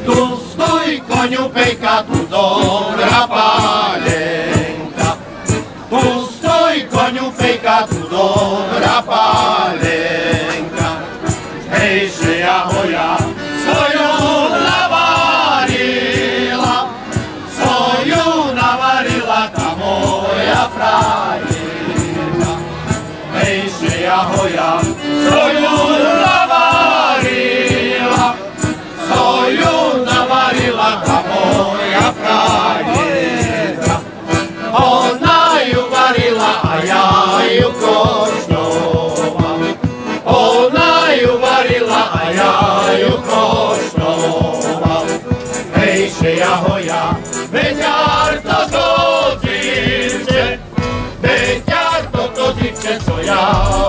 Tu stojí koňu pejka, tu dobrá pálenka. Tu stojí koňu pejka, tu dobrá pálenka. Hej, že ja hoja, svoju navarila tá moja frajerka. Hej, že ja hoja, svoju navarila tá moja frajerka. Ona ju varila a ja ju koštoval. Ona ju varila a ja ju koštoval. Hej, že ja hoja, veďar to dzivče, co ja